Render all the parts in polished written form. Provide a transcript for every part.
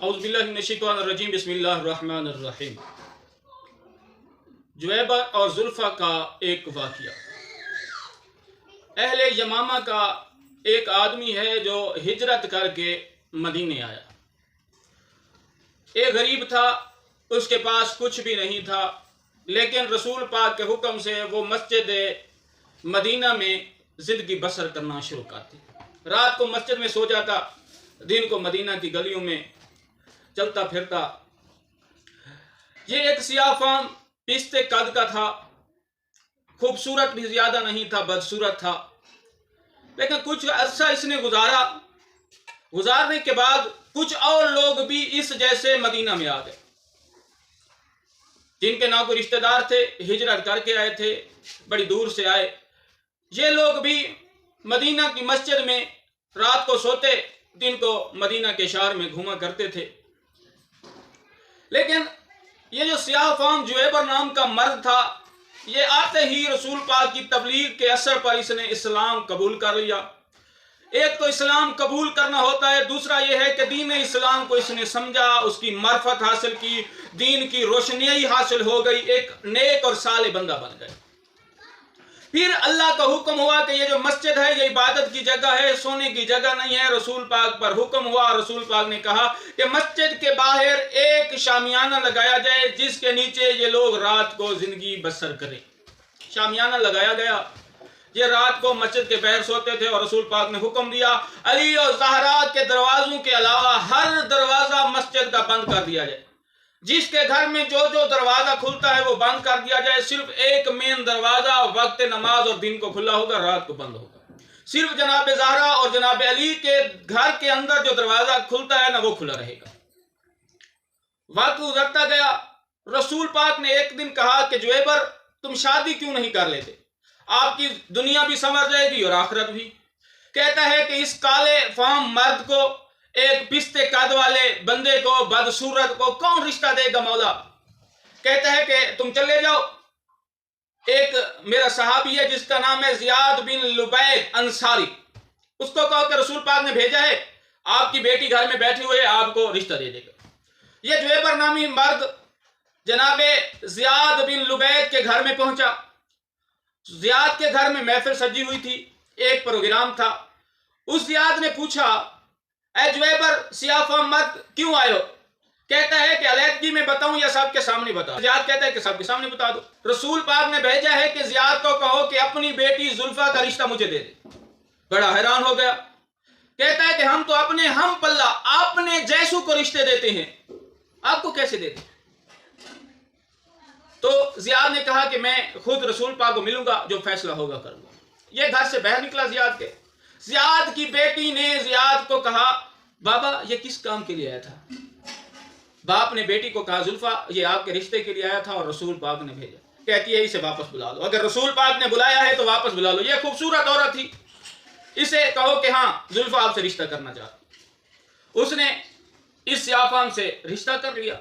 اعوذ باللہ من الشیطان الرجیم بسم اللہ الرحمن الرحیم۔ جویبر اور زلفا کا ایک واقعہ۔ اہل یمامہ کا ایک آدمی ہے جو ہجرت کر کے مدینے آیا۔ ایک غریب تھا، اس کے پاس کچھ بھی نہیں تھا، لیکن رسول پاک کے حکم سے وہ مسجد مدینہ میں زندگی بسر کرنا شروع کرتی۔ رات کو مسجد میں سو جاتا، دن کو مدینہ کی گلیوں میں چلتا پھرتا۔ یہ ایک سیاہ فام پستے قد کا تھا، خوبصورت بھی زیادہ نہیں تھا، بدصورت تھا، لیکن کچھ عرصہ اس نے گزارنے کے بعد کچھ اور لوگ بھی اس جیسے مدینہ میں آ گئے، جن کے نہ کوئی رشتہ دار تھے، ہجرت کر کے آئے تھے، بڑی دور سے آئے۔ یہ لوگ بھی مدینہ کی مسجد میں رات کو سوتے، دن کو مدینہ کے شہر میں گھوما کرتے تھے۔ لیکن یہ جو سیاہ فام جویبر نام کا مرد تھا، یہ آتے ہی رسول پاک کی تبلیغ کے اثر پر اس نے اسلام قبول کر لیا۔ ایک تو اسلام قبول کرنا ہوتا ہے، دوسرا یہ ہے کہ دین اسلام کو اس نے سمجھا، اس کی معرفت حاصل کی، دین کی روشنی حاصل ہو گئی، ایک نیک اور صالح بندہ بن گئے۔ پھر اللہ کا حکم ہوا کہ یہ جو مسجد ہے یہ عبادت کی جگہ ہے، سونے کی جگہ نہیں ہے۔ رسول پاک پر حکم ہوا، رسول پاک نے کہا کہ مسجد کے باہر ایک شامیانہ لگایا جائے جس کے نیچے یہ لوگ رات کو زندگی بسر کریں۔ شامیانہ لگایا گیا، یہ رات کو مسجد کے باہر سوتے تھے، اور رسول پاک نے حکم دیا علی اور زہرا کے دروازوں کے علاوہ ہر دروازہ مسجد کا بند کر دیا جائے۔ جس کے گھر میں جو دروازہ کھلتا ہے وہ بند کر دیا جائے۔ صرف ایک مین دروازہ وقت نماز اور دن کو کھلا ہوگا، رات کو بند ہوگا۔ صرف جناب زہرا اور جناب علی کے گھر کے اندر جو دروازہ کھلتا ہے نا، وہ کھلا رہے گا۔ وقت گزرتا گیا، رسول پاک نے ایک دن کہا کہ جویبر تم شادی کیوں نہیں کر لیتے؟ آپ کی دنیا بھی سنور جائے گی اور آخرت بھی۔ کہتا ہے کہ اس کالے فام مرد کو، ایک پستے قد والے بندے کو، بدصورت کو کون رشتہ دے گا مولا؟ کہتا ہے کہ تم چلے جاؤ۔ ایک میرا صحابی ہے جس کا نام ہے زیاد بن لبید انصاری، اس کو کہو کہ رسول پاک نے بھیجا ہے، آپ کی بیٹی گھر میں بیٹھی ہوئی ہے، آپ کو رشتہ دے دے گا۔ یہ جویبر نامی مرد جناب زیاد بن لبید کے گھر میں پہنچا۔ زیاد کے گھر میں محفل سجی ہوئی تھی، ایک پروگرام تھا۔ اس زیاد نے پوچھا اے جویبر سیاہ فام مرد کیوں آئے ہو؟ کہتا ہے کہ علیحدگی میں بتاؤں یا سب کے سامنے بتا دو؟ زیاد کہتا ہے کہ سب کے سامنے بتا دو۔ رسول پاک نے بھیجا ہے کہ زیاد کو کہو کہ اپنی بیٹی زلفا کا رشتہ مجھے دے دے۔ بڑا حیران ہو گیا، کہتا ہے کہ ہم تو اپنے ہم پلہ اپنے جیسوں کو رشتے دیتے ہیں، آپ کو کیسے دیتے؟ تو زیاد نے کہا کہ میں خود رسول پاک کو ملوں گا، جو فیصلہ ہوگا کروں گا۔ یہ گھر سے باہر نکلا زیاد کی بیٹی نے زیاد کو کہا بابا یہ کس کام کے لیے آیا تھا؟ باپ نے بیٹی کو کہا زلفا یہ آپ کے رشتے کے لیے آیا تھا اور رسول پاک نے بھیجا۔ کہتی ہے اسے واپس بلا لو، اگر رسول پاک نے بلایا ہے تو واپس بلا لو۔ یہ خوبصورت عورت تھی، اسے کہو کہ ہاں زلفا آپ سے رشتہ کرنا چاہتی۔ اس نے اس سیاہ فام سے رشتہ کر لیا۔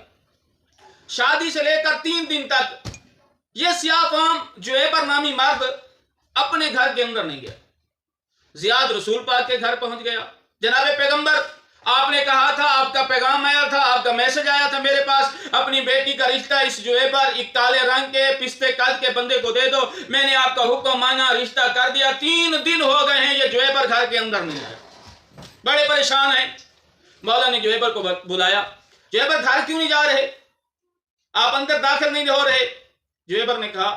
شادی سے لے کر 3 دن تک یہ سیاہ فام جویبر نامی مرد اپنے گھر کے اندر نہیں گیا۔ زیاد رسول پاک کے گھر پہنچ گیا۔ جناب پیغمبر آپ نے کہا تھا، آپ کا پیغام آیا تھا، آپ کا میسج آیا تھا میرے پاس، اپنی بیٹی کا رشتہ اس جویبر ایک کالے رنگ کے پستے قد کے بندے کو دے دو۔ میں نے آپ کا حکم مانا، رشتہ کر دیا۔ 3 دن ہو گئے ہیں یہ جویبر گھر کے اندر نہیں آیا، بڑے پریشان ہیں۔ مولا نے جویبر کو بلایا، جویبر گھر کیوں نہیں جا رہے؟ آپ اندر داخل نہیں ہو رہے؟ جویبر نے کہا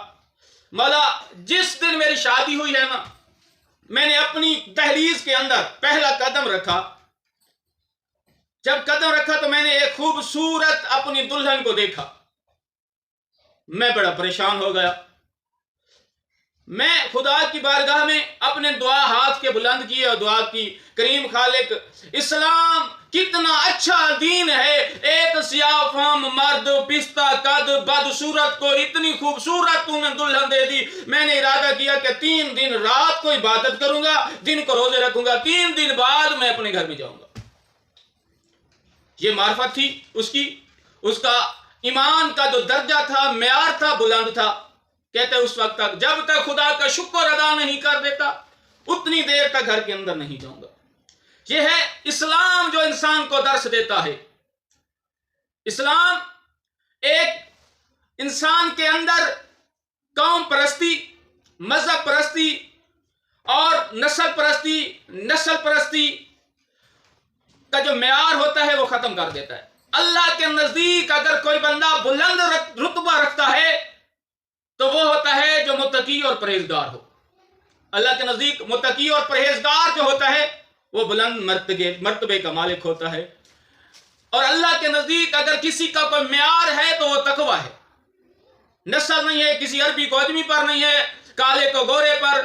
مولا جس دن میری شادی ہوئی ہے نا، میں نے اپنی دہلیز کے اندر پہلا قدم رکھا، جب قدم رکھا تو میں نے ایک خوبصورت اپنی دلہن کو دیکھا، میں بڑا پریشان ہو گیا۔ میں خدا کی بارگاہ میں اپنے دعا ہاتھ کے بلند کیے اور دعا کی کریم خالق اسلام کتنا اچھا دین ہے، ایک سیاہ فام مرد پستہ قد بدصورت کو اتنی خوبصورت تو نے دلہن دے دی۔ میں نے ارادہ کیا کہ 3 دن رات کو عبادت کروں گا، دن کو روزے رکھوں گا، 3 دن بعد میں اپنے گھر میں جاؤں گا۔ یہ معرفت تھی اس کی، اس کا ایمان کا جو درجہ تھا، معیار تھا، بلند تھا۔ کہتے اس وقت تک جب تک خدا کا شکر ادا نہیں کر دیتا اتنی دیر تک گھر کے اندر نہیں جاؤں گا۔ یہ ہے اسلام جو انسان کو درس دیتا ہے اسلام ایک انسان کے اندر قوم پرستی، مذہب پرستی اور نسل پرستی کا جو معیار ہوتا ہے وہ ختم کر دیتا ہے۔ اللہ کے نزدیک اگر کوئی بندہ بلند رتبہ رکھتا ہے تو وہ ہوتا ہے جو متقی اور پرہیزگار ہو۔ اللہ کے نزدیک متقی اور پرہیزگار جو ہوتا ہے وہ بلند مرتبے کا مالک ہوتا ہے۔ اور اللہ کے نزدیک اگر کسی کا کوئی معیار ہے تو وہ تقویٰ ہے۔ نسل نہیں ہے، کسی عربی کو اجمی پر نہیں ہے، کالے کو گورے پر،